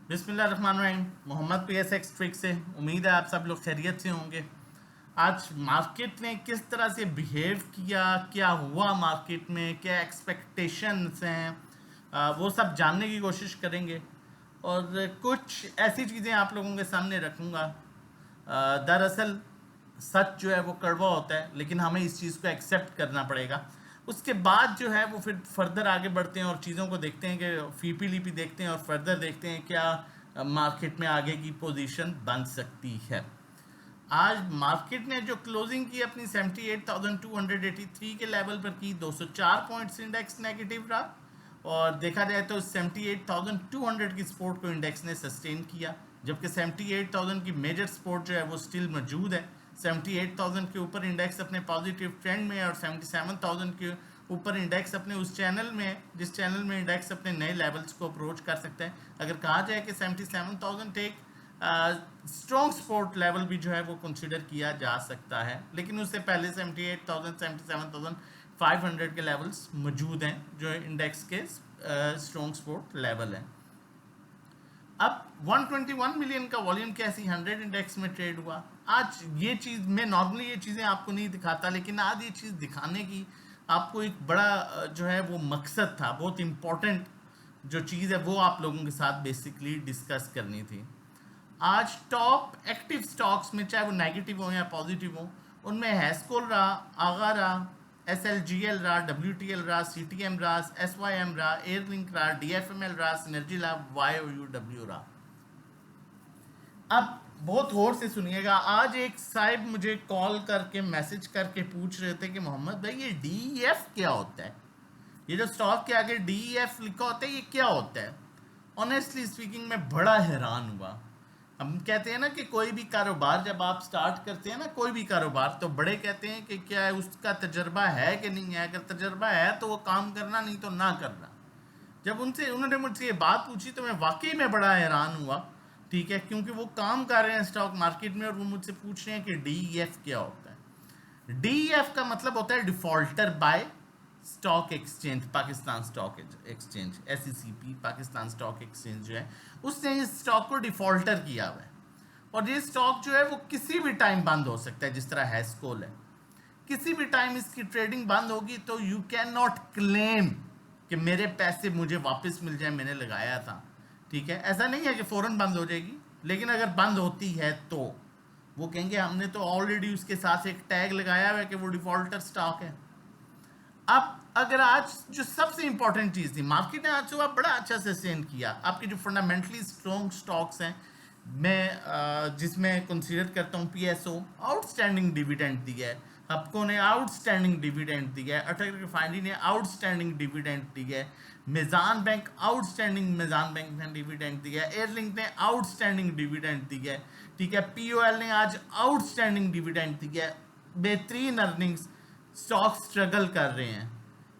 बिस्मिल्लाहिर्रहमानिर्रहीम। Mohammad PSX trick से उम्मीद है आप सब लोग खैरियत से होंगे। आज मार्केट ने किस तरह से बिहेव किया, क्या हुआ मार्केट में, क्या एक्सपेक्टेशंस हैं, वो सब जानने की कोशिश करेंगे और कुछ ऐसी चीज़ें आप लोगों के सामने रखूँगा। दरअसल सच जो है वो कड़वा होता है, लेकिन हमें इस चीज़ को एक्सेप्ट करना पड़ेगा। उसके बाद जो है वो फिर फर्दर आगे बढ़ते हैं और चीज़ों को देखते हैं कि फीपी लीपी देखते हैं और फर्दर देखते हैं क्या मार्केट में आगे की पोजीशन बन सकती है। आज मार्केट ने जो क्लोजिंग की अपनी 78,283 के लेवल पर की, 204 पॉइंट्स इंडेक्स नेगेटिव रहा और देखा जाए तो 78,200 की सपोर्ट को इंडेक्स ने सस्टेन किया, जबकि 78,000 की मेजर सपोर्ट जो है वो स्टिल मौजूद है। 78,000 के ऊपर इंडेक्स अपने पॉजिटिव ट्रेंड में और 77,000 के ऊपर इंडेक्स अपने उस चैनल में जिस चैनल में इंडेक्स अपने नए लेवल्स को अप्रोच कर सकता है। अगर कहा जाए कि 77,000 एक स्ट्रॉन्ग सपोर्ट लेवल भी जो है वो कंसिडर किया जा सकता है, लेकिन उससे पहले 78,000 77,500 के लेवल्स मौजूद हैं जो इंडेक्स के स्ट्रॉन्ग सपोर्ट लेवल हैं। अब 121 मिलियन का वॉल्यूम कैसी 100 इंडेक्स में ट्रेड हुआ। आज ये चीज़ मैं नॉर्मली ये चीज़ें आपको नहीं दिखाता, लेकिन आज ये चीज़ दिखाने की आपको एक बड़ा जो है वो मकसद था, बहुत इम्पोर्टेंट जो चीज़ है वो आप लोगों के साथ बेसिकली डिस्कस करनी थी। आज टॉप एक्टिव स्टॉक्स में, चाहे वो नेगेटिव हो या पॉजिटिव हो, उनमें हैस्कोल रहा, आगा रहा, SLGL रहा, WTL रहा, CTM रहा, SYM रहा, एयरलिंक रहा, DFML रहा, सिनर्जी रहा, YOUW रहा। अब बहुत गौर से सुनिएगा। आज एक साहिब मुझे कॉल करके मैसेज करके पूछ रहे थे कि मोहम्मद भाई ये DEF क्या होता है, ये जो स्टॉक के आगे DEF लिखा होता है ये क्या होता है। ऑनेस्टली स्पीकिंग मैं बड़ा हैरान हुआ। हम कहते हैं ना कि कोई भी कारोबार जब आप स्टार्ट करते हैं ना, कोई भी कारोबार, तो बड़े कहते हैं कि क्या है उसका तजर्बा है कि नहीं है। अगर तजर्बा है तो वो काम करना, नहीं तो ना करना। जब उन्होंने मुझसे ये बात पूछी तो मैं वाकई में बड़ा हैरान हुआ, ठीक है, क्योंकि वो काम कर रहे हैं स्टॉक मार्केट में और वो मुझसे पूछ रहे हैं कि DEF क्या होता है। DEF का मतलब होता है defaulter by stock exchange, Pakistan stock exchange, SECP Pakistan stock exchange जो है उसने इस स्टॉक को डिफॉल्टर किया हुआ है और ये स्टॉक जो है वो किसी भी टाइम बंद हो सकता है। जिस तरह हैस्कोल है, किसी भी टाइम इसकी ट्रेडिंग बंद होगी तो यू कैन नॉट क्लेम कि मेरे पैसे मुझे वापस मिल जाए, मैंने लगाया था, ठीक है। ऐसा नहीं है कि फौरन बंद हो जाएगी, लेकिन अगर बंद होती है तो वो कहेंगे हमने तो ऑलरेडी उसके साथ एक टैग लगाया हुआ है कि वो डिफॉल्टर स्टॉक है। अब अगर आज जो सबसे इंपॉर्टेंट चीज़ थी, मार्केट ने आज सुबह बड़ा अच्छा सस्टेन किया। आपके जो फंडामेंटली स्ट्रॉन्ग स्टॉक्स हैं, मैं जिसमें कंसीडर करता हूँ PSO आउटस्टैंडिंग डिविडेंड दिया है, हपको ने आउटस्टैंडिंग डिविडेंड दिया है, अटक रिफाइनरी ने आउटस्टैंडिंग डिविडेंड दिया है, मेजान बैंक आउटस्टैंडिंग मेजान बैंक ने डिविडेंड दिया है, एयरलिंक ने आउटस्टैंडिंग डिविडेंड दिया है, ठीक है, POL ने आज आउटस्टैंडिंग डिविडेंड दिया है। बेहतरीन अर्निंग्स, स्टॉक स्ट्रगल कर रहे हैं।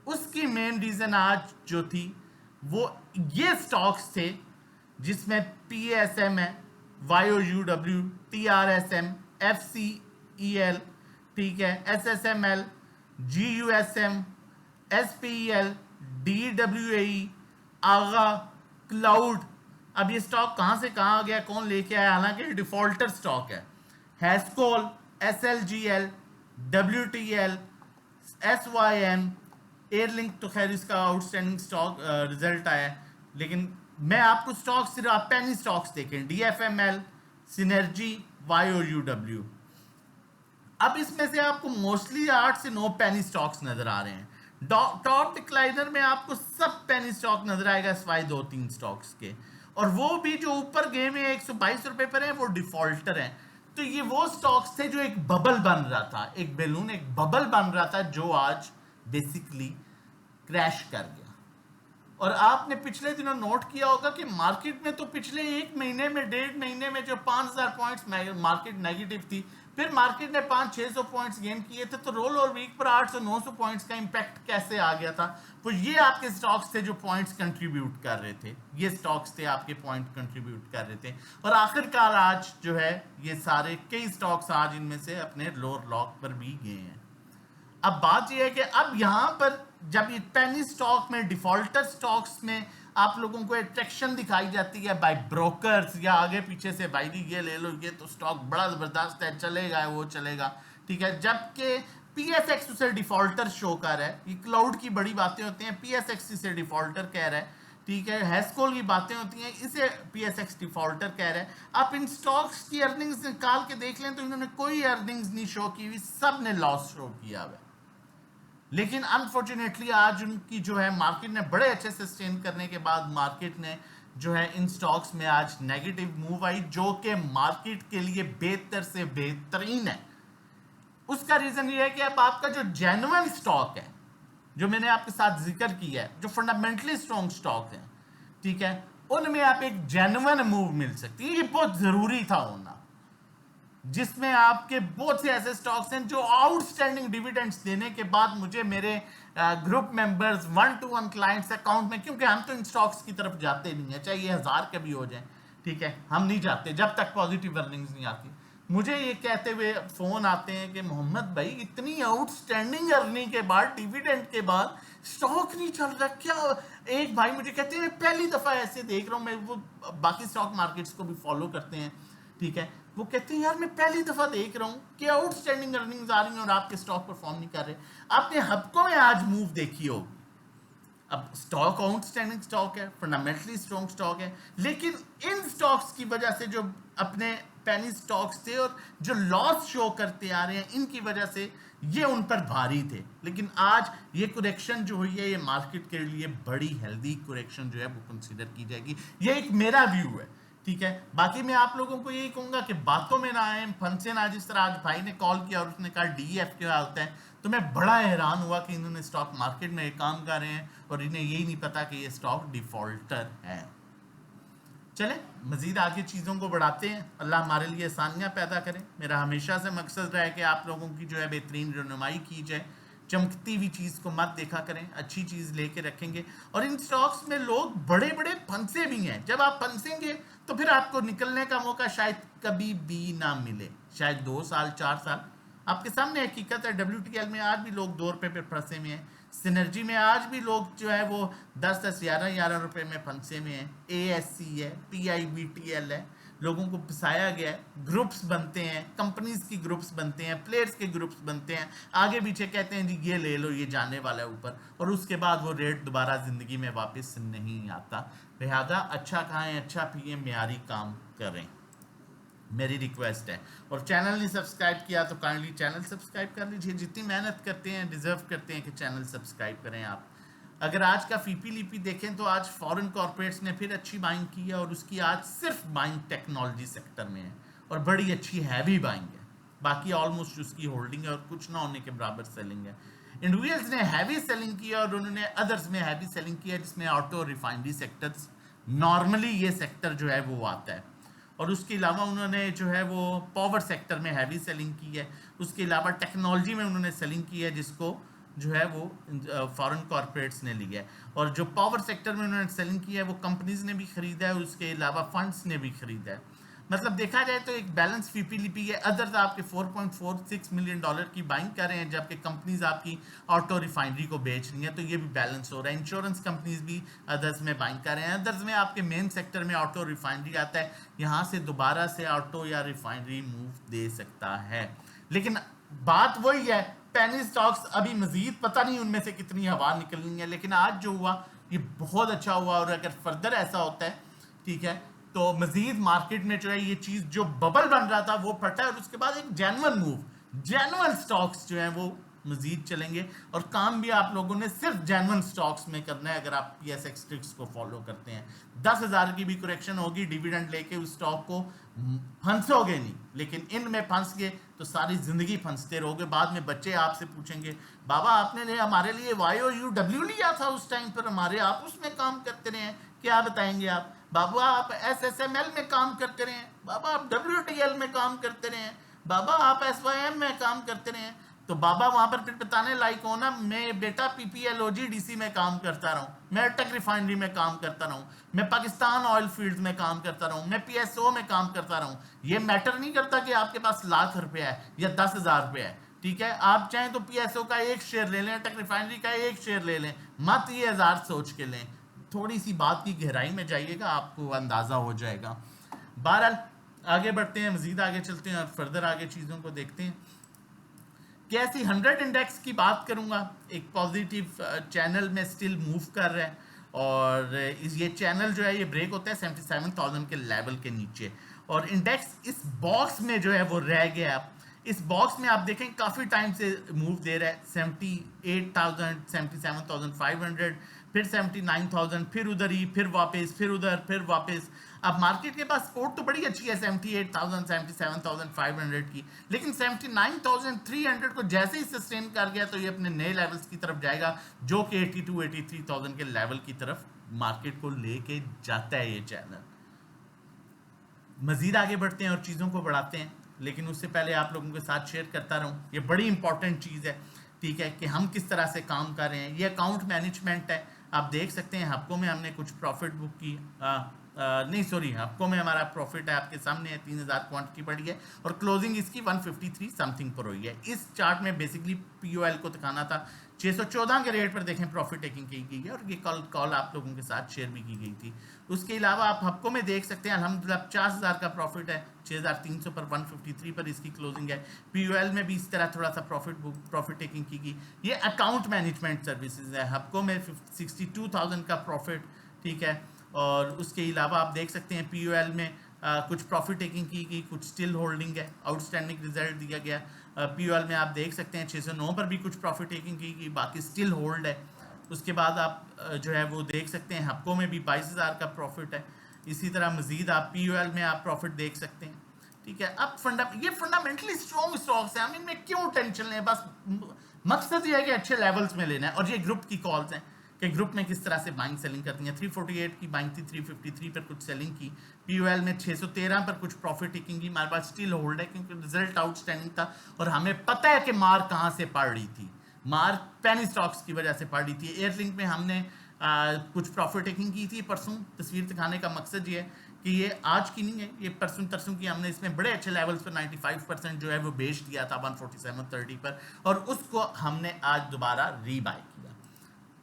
उसकी मेन रीजन आज जो थी वो ये स्टॉक्स थे जिसमें PSM है, YOUW, TRSM, FCEL, ठीक है, SSML, GUSM, SPEL, DWAE, आगा, क्लाउड। अब ये स्टॉक कहाँ से कहाँ आ गया, कौन लेके आया, हालांकि डिफॉल्टर स्टॉक है। Hascol, SLGL, WTL, SYM, airlink तो खैर इसका आउटस्टैंडिंग स्टॉक रिजल्ट आया है, लेकिन मैं आपको स्टॉक सिर्फ आप पेनी स्टॉक्स देखें, DFML, सिनर्जी, YOUW। अब इसमें से आपको मोस्टली 8 से 9 पेनी स्टॉक्स नजर आ रहे हैं। टॉप डिक्लाइनर में आपको सब पेनी स्टॉक नजर आएगा सिवाय 2-3 स्टॉक्स के, और वो भी जो ऊपर गए में 122 रुपए पर है वो डिफॉल्टर हैं। तो ये वो स्टॉक्स थे जो एक बबल बन रहा था, एक बैलून, एक बबल बन रहा था जो आज बेसिकली क्रैश कर गया। और आपने पिछले दिनों नोट किया होगा कि मार्केट में तो पिछले एक महीने में, 1.5 महीने में जो 5,000 पॉइंट्स मार्केट नेगेटिव थी, फिर मार्केट ने 500-600 पॉइंट्स गेन किए थे, तो रोल और वीक पर 800-900 पॉइंट्स का इंपैक्ट कैसे आ गया था। तो ये आपके स्टॉक्स थे जो पॉइंट्स कंट्रीब्यूट कर रहे थे, ये स्टॉक्स थे आपके पॉइंट कंट्रीब्यूट कर रहे थे। और आखिरकार आज जो है ये सारे कई स्टॉक्स आज इनमें से अपने लोअर लॉक पर भी गए हैं। अब बात यह है कि अब यहां पर जब ये पेनी स्टॉक में, डिफॉल्टर स्टॉक्स में आप लोगों को अट्रैक्शन दिखाई जाती है बाय ब्रोकर्स या आगे पीछे से, भाई ये ले लो, ये तो स्टॉक बड़ा जबरदस्त है, चलेगा वो चलेगा, ठीक है, जबकि पीएसएक्स उसे डिफॉल्टर शो कर रहा है। ये क्लाउड की बड़ी बातें होती हैं, पीएसएक्स इसे डिफॉल्टर कह रहा है, ठीक है, हैस्कोल की बातें होती हैं, इसे पीएसएक्स डिफॉल्टर कह रहा है। आप इन स्टॉक्स की अर्निंग्स निकाल के देख लें तो इन्होंने कोई अर्निंग्स नहीं शो की हुई, सब ने लॉस शो किया हुआ है। लेकिन अनफॉर्चुनेटली आज उनकी जो है मार्केट ने बड़े अच्छे सस्टेन करने के बाद मार्केट ने जो है इन स्टॉक्स में आज नेगेटिव मूव आई, जो कि मार्केट के लिए बेहतर से बेहतरीन है। उसका रीजन ये है कि अब आपका जो जेन्युइन स्टॉक है, जो मैंने आपके साथ जिक्र किया है, जो फंडामेंटली स्ट्रॉन्ग स्टॉक है, ठीक है, उनमें आप एक जेन्युइन मूव मिल सकती है। ये बहुत जरूरी था होना, जिसमें आपके बहुत से ऐसे स्टॉक्स हैं जो आउटस्टैंडिंग डिविडेंड्स देने के बाद मुझे मेरे group members 1-to-1 clients account में, क्योंकि हम तो इन स्टॉक्स की तरफ जाते नहीं है, चाहे ये 1000 के भी हो जाए, ठीक है, हम नहीं जाते जब तक पॉजिटिव अर्निंग्स नहीं आती। मुझे ये कहते हुए फोन आते हैं कि मोहम्मद भाई इतनी आउटस्टैंडिंग अर्निंग के बाद, डिविडेंड के बाद स्टॉक नहीं चल रहा क्या। एक भाई मुझे कहते हैं पहली दफा ऐसे देख रहा हूं, मैं वो बाकी स्टॉक मार्केट्स को भी फॉलो करते हैं, ठीक है, वो कहते हैं यार मैं पहली दफा देख रहा हूं कि आउटस्टैंडिंग अर्निंग्स आ रही हैं और आपके स्टॉक परफॉर्म नहीं कर रहे। आपने हब्को में आज मूव देखी होगी। अब स्टॉक आउटस्टैंडिंग स्टॉक है, फंडामेंटली स्ट्रॉन्ग स्टॉक है, लेकिन इन स्टॉक्स की वजह से जो अपने पेनी स्टॉक्स थे और जो लॉस शो करते आ रहे हैं, इनकी वजह से ये उन पर भारी थे। लेकिन आज ये करेक्शन जो हुई है, ये मार्केट के लिए बड़ी हेल्दी करेक्शन जो है वो कंसीडर की जाएगी। ये एक मेरा व्यू है, ठीक है। बाकी मैं आप लोगों को यही कहूंगा कि बातों में ना आए, फंसे ना। जिस तरह आज भाई ने कॉल किया और उसने कहा डीएफ क्या होता है, तो मैं बड़ा हैरान हुआ कि इन्होंने स्टॉक मार्केट में एक काम कर रहे हैं और इन्हें यही नहीं पता कि ये स्टॉक डिफॉल्टर है। चले मजीद आगे चीज़ों को बढ़ाते हैं, अल्लाह हमारे लिए आसानियाँ पैदा करें। मेरा हमेशा से मकसद रहा है कि आप लोगों की जो है बेहतरीन रहनुमाई की जाए। चमकती हुई चीज़ को मत देखा करें, अच्छी चीज़ लेके रखेंगे। और इन स्टॉक्स में लोग बड़े बड़े फंसे भी हैं। जब आप फंसेंगे तो फिर आपको निकलने का मौका शायद कभी भी ना मिले, शायद 2 साल 4 साल। आपके सामने हकीकत है, WTL में आज भी लोग 2 रुपये पे फंसे हुए हैं, सिनर्जी में आज भी लोग जो है वो 10-10, 11-11 रुपए में फंसे में हैं, ASC है, PIBTL है, लोगों को फंसाया गया है। ग्रुप्स बनते हैं, कंपनीज की ग्रुप्स बनते हैं, प्लेयर्स के ग्रुप्स बनते हैं, आगे पीछे कहते हैं जी ये ले लो, ये जाने वाला है ऊपर, और उसके बाद वो रेट दोबारा जिंदगी में वापस नहीं आता। लिहाजा अच्छा खाएं, अच्छा पिए, म्यारी काम करें, मेरी रिक्वेस्ट है। और चैनल नहीं सब्सक्राइब किया तो काइंडली चैनल सब्सक्राइब कर लीजिए। जितनी मेहनत करते हैं डिजर्व करते हैं कि चैनल सब्सक्राइब करें आप। अगर आज का फीपी लीपी देखें तो आज फॉरेन कॉर्पोरेट्स ने फिर अच्छी बाइंग की है, और उसकी आज सिर्फ बाइंग टेक्नोलॉजी सेक्टर में है और बड़ी अच्छी हैवी बाइंग है। बाकी ऑलमोस्ट उसकी होल्डिंग है और कुछ ना होने के बराबर सेलिंग है। इंडिविजुअल्स ने हैवी सेलिंग किया और उन्होंने अदर्स में हैवी सेलिंग किया, जिसमें ऑटो रिफाइनरी सेक्टर्स नॉर्मली ये सेक्टर जो है वो आता है। और उसके अलावा उन्होंने जो है वो पावर सेक्टर में हैवी सेलिंग की है। उसके अलावा टेक्नोलॉजी में उन्होंने सेलिंग की है, जिसको जो है वो फॉरेन कॉर्पोरेट्स ने लिया है। और जो पावर सेक्टर में उन्होंने सेलिंग किया है वो कंपनीज ने भी खरीदा है, उसके अलावा फंड्स ने भी खरीदा है। मतलब देखा जाए तो एक बैलेंस फीपी लिपी है। अदर्स आपके $4.46 मिलियन की बाइंग कर रहे हैं, जबकि कंपनीज आपकी ऑटो रिफाइनरी को बेच रही हैं, तो ये भी बैलेंस हो रहा है। इंश्योरेंस कंपनीज भी अदर्स में बाइंग कर रहे हैं। अदर्स में आपके मेन सेक्टर में ऑटो रिफाइनरी आता है, यहाँ से दोबारा से ऑटो या रिफाइनरी मूव दे सकता है। लेकिन बात वही है, पेनी स्टॉक्स अभी मजीद पता नहीं उनमें से कितनी हवा निकलनी है, लेकिन आज जो हुआ ये बहुत अच्छा हुआ। और अगर फर्दर ऐसा होता है, ठीक है, तो मजीद मार्केट में जो है ये चीज, जो बबल बन रहा था वो फटा है, और उसके बाद एक जेन्युइन मूव, जेन्युइन स्टॉक्स जो है वो मजीद चलेंगे। और काम भी आप लोगों ने सिर्फ जेन्युइन स्टॉक्स में करना है अगर आप PSX ट्रिक्स को फॉलो करते हैं। 10,000 की भी करेक्शन होगी, डिविडेंड लेके उस स्टॉक को फंसोगे नहीं, लेकिन इनमें फंस गए तो सारी जिंदगी फंसते रहोगे। बाद में बच्चे आपसे पूछेंगे बाबा आपने हमारे लिए YOUW लिया था उस टाइम पर, हमारे आप उसमें काम करते रहे हैं, क्या बताएंगे आप? बाबा आप SSML में काम करते रहे हैं, बाबा आप WTL में काम करते रहे हैं, बाबा आप SYM में काम करते रहे हैं। तो बाबा वहां पर फिर बताने लायक हो ना, मैं बेटा PPLOGDC में काम करता रहूं, मैं टेक रिफाइनरी में काम करता रहूं, मैं पाकिस्तान ऑयल फील्ड में काम करता रहूं, मैं PSO में काम करता रहूं। ये मैटर नहीं करता कि आपके पास लाख रुपया है या 10,000 रुपया है, ठीक है। आप चाहें तो PSO का 1 शेयर ले लें, टेक रिफाइनरी का 1 शेयर ले लें, मत ये 1000 सोच के लें। थोड़ी सी बात की गहराई में जाइएगा, आपको अंदाज़ा हो जाएगा। बहरहाल आगे बढ़ते हैं, मज़ीद आगे चलते हैं और फर्दर आगे चीज़ों को देखते हैं। कैसी 100 इंडेक्स की बात करूंगा, एक पॉजिटिव चैनल में स्टिल मूव कर रहा है और ये चैनल जो है ये ब्रेक होता है 77,000 के लेवल के नीचे और इंडेक्स इस बॉक्स में जो है वो रह गया। इस बॉक्स में आप देखें काफ़ी टाइम से मूव दे रहा है, 78,000, 77,500, फिर 79,000, फिर उधर ही, फिर वापस, फिर उधर, फिर वापस। अब मार्केट के पास सपोर्ट तो बड़ी अच्छी है 78,000, 77,500 की, लेकिन 79,300 को जैसे ही सस्टेन कर गया तो ये अपने नए लेवल्स की तरफ जाएगा, जो कि 82, 83,000 के लेवल की तरफ मार्केट को लेके जाता है ये चैनल। मजीद आगे बढ़ते हैं और चीज़ों को बढ़ाते हैं, लेकिन उससे पहले आप लोगों के साथ शेयर करता रहूं, ये बड़ी इंपॉर्टेंट चीज़ है, ठीक है, कि हम किस तरह से काम कर रहे हैं। ये अकाउंट मैनेजमेंट है, आप देख सकते हैं हफ्तों में हमने कुछ प्रॉफिट बुक की, नहीं सॉरी, हफ्तों में हमारा प्रॉफिट है आपके सामने है, 3,000 क्वांटिटी बढ़ी है और क्लोजिंग इसकी 153 समथिंग पर हुई है। इस चार्ट में बेसिकली पीओएल को दिखाना था, 614 के रेट पर देखें प्रॉफिट टेकिंग की गई है और ये कॉल आप लोगों के साथ शेयर भी की गई थी। उसके अलावा आप हफ्तों में देख सकते हैं अल्हम्दुलिल्लाह 50,000 का प्रॉफिट है, 6,300 पर 153 पर इसकी क्लोजिंग है। पीओएल में भी इस तरह थोड़ा सा प्रॉफिट टेकिंग की गई। ये अकाउंट मैनेजमेंट सर्विसेज है, हफ्तों में 62,000 का प्रॉफिट, ठीक है। और उसके अलावा आप देख सकते हैं पीओएल में कुछ प्रॉफिट टेकिंग की गई, कुछ स्टिल होल्डिंग है, आउटस्टैंडिंग रिजल्ट दिया गया। पीओएल में आप देख सकते हैं 609 पर भी कुछ प्रॉफिट टेकिंग की गई, बाकी स्टिल होल्ड है। उसके बाद आप जो है वो देख सकते हैं हफ्तों में भी 22,000 का प्रॉफिट है। इसी तरह मजीद आप पीओएल में आप प्रॉफिट देख सकते हैं, ठीक है। अब ये फंडामेंटली स्ट्रॉन्ग स्टॉक्स हैं, हम इनमें क्यों टेंशन लें, बस मकसद ये है कि अच्छे लेवल्स में लेना है। और ये ग्रुप की कॉल्स हैं कि ग्रुप में किस तरह से बाइंग सेलिंग करती हैं। 348 की बाइंग थी, 353 पर कुछ सेलिंग की। पीओएल में 613 पर कुछ प्रॉफिट टेकिंग की, हमारे पास स्टिल होल्ड है क्योंकि रिजल्ट आउटस्टैंडिंग था और हमें पता है कि मार कहाँ से पड़ रही थी, मार पेनी स्टॉक्स की वजह से पड़ रही थी। एयरलिंक में हमने कुछ प्रॉफिट टेकिंग की थी परसों। तस्वीर दिखाने का मकसद ये है कि ये आज की नहीं है, ये परसों तरसों की। हमने इसमें बड़े अच्छे लेवल्स पर 95% जो है वो बेच दिया था 147.30 पर और उसको हमने आज दोबारा रीबाय किया।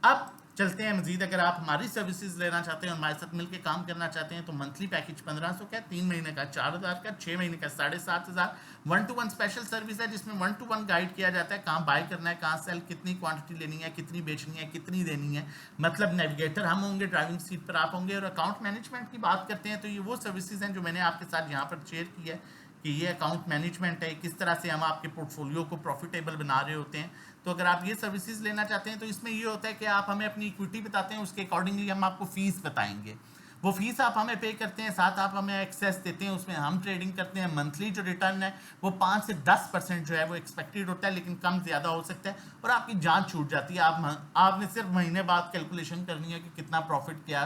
अब चलते हैं मजीद। अगर आप हमारी सर्विसेज लेना चाहते हैं और हमारे साथ मिलकर काम करना चाहते हैं तो मंथली पैकेज 1500 का, 3 महीने का 4,000 का, 6 महीने का 7,500। 1-to-1 स्पेशल सर्विस है जिसमें 1-to-1 गाइड किया जाता है, कहाँ बाय करना है, कहाँ सेल, कितनी क्वांटिटी लेनी है, कितनी बेचनी है, कितनी देनी है। मतलब नेविगेटर हम होंगे, ड्राइविंग सीट पर आप होंगे। और अकाउंट मैनेजमेंट की बात करते हैं तो ये वो सर्विसेज हैं जो मैंने आपके साथ यहाँ पर शेयर की है कि ये अकाउंट मैनेजमेंट है, किस तरह से हम आपके पोर्टफोलियो को प्रॉफिटेबल बना रहे होते हैं। तो अगर आप ये सर्विसेज लेना चाहते हैं तो इसमें ये होता है कि आप हमें अपनी इक्विटी बताते हैं, उसके अकॉर्डिंगली हम आपको फीस बताएंगे। वो फीस आप हमें पे करते हैं, साथ आप हमें एक्सेस देते हैं, उसमें हम ट्रेडिंग करते हैं। मंथली जो रिटर्न है वो 5 से 10% जो है वो एक्सपेक्टेड होता है, लेकिन कम ज़्यादा हो सकता है और आपकी जान छूट जाती है। आपने सिर्फ महीने बाद कैलकुलेशन करनी है कि कितना प्रॉफिट क्या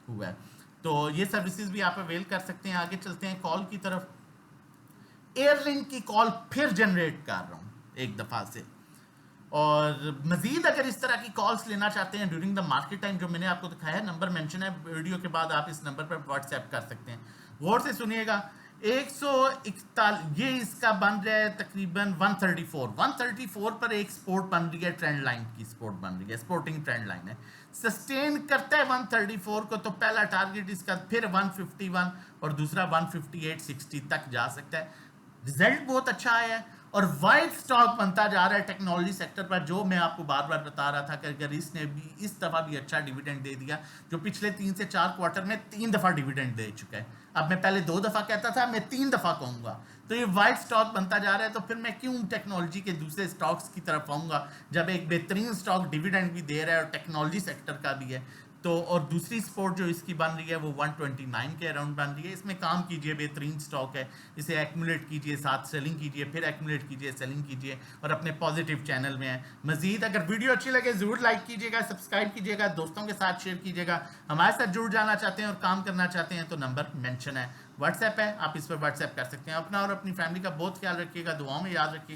हुआ है। तो ये सर्विसेज भी आप अवेल कर सकते हैं। आगे चलते हैं कॉल की तरफ। एयरलिंक की कॉल फिर जनरेट कर रहा हूँ एक दफ़ा से, और मजीद अगर इस तरह की कॉल्स लेना चाहते हैं ड्यूरिंग द मार्केट टाइम, जो मैंने आपको दिखाया है, नंबर मेंशन है वीडियो के बाद, आप इस नंबर पर व्हाट्सएप कर सकते हैं। गौर से सुनिएगा, 141 ये इसका बन रहा है तकरीबन 134 पर एक सपोर्ट बन रही है, ट्रेंड लाइन की सपोर्ट बन रही है, सपोर्टिंग ट्रेंड लाइन है। सस्टेन करता है 134 को तो पहला टारगेट इसका फिर 151 और दूसरा 158.60 तक जा सकता है। रिजल्ट बहुत अच्छा आया है और वाइड स्टॉक बनता जा रहा है टेक्नोलॉजी सेक्टर पर, जो मैं आपको बार बार बता रहा था कि अगर इसने भी इस दफ़ा भी अच्छा डिविडेंड दे दिया, जो पिछले 3 से 4 क्वार्टर में 3 दफ़ा डिविडेंड दे चुका है। अब मैं पहले 2 दफ़ा कहता था, मैं 3 दफ़ा कहूँगा। तो ये वाइड स्टॉक बनता जा रहा है, तो फिर मैं क्यों टेक्नोलॉजी के दूसरे स्टॉक्स की तरफ आऊँगा जब एक बेहतरीन स्टॉक डिविडेंड भी दे रहा है और टेक्नोलॉजी सेक्टर का भी है। तो और दूसरी सपोर्ट जो इसकी बन रही है वो 129 के अराउंड बन रही है। इसमें काम कीजिए, बेहतरीन स्टॉक है, इसे एक्यूमुलेट कीजिए, साथ सेलिंग कीजिए, फिर एक्यूमुलेट कीजिए, सेलिंग कीजिए और अपने पॉजिटिव चैनल में है। मजीद अगर वीडियो अच्छी लगे ज़रूर लाइक कीजिएगा, सब्सक्राइब कीजिएगा, दोस्तों के साथ शेयर कीजिएगा। हमारे साथ जुड़ जाना चाहते हैं और काम करना चाहते हैं तो नंबर मेंशन है, व्हाट्सएप है, आप इस पर व्हाट्सएप कर सकते हैं। अपना और अपनी फैमिली का बहुत ख्याल रखिएगा, दुआओं में याद रखिएगा।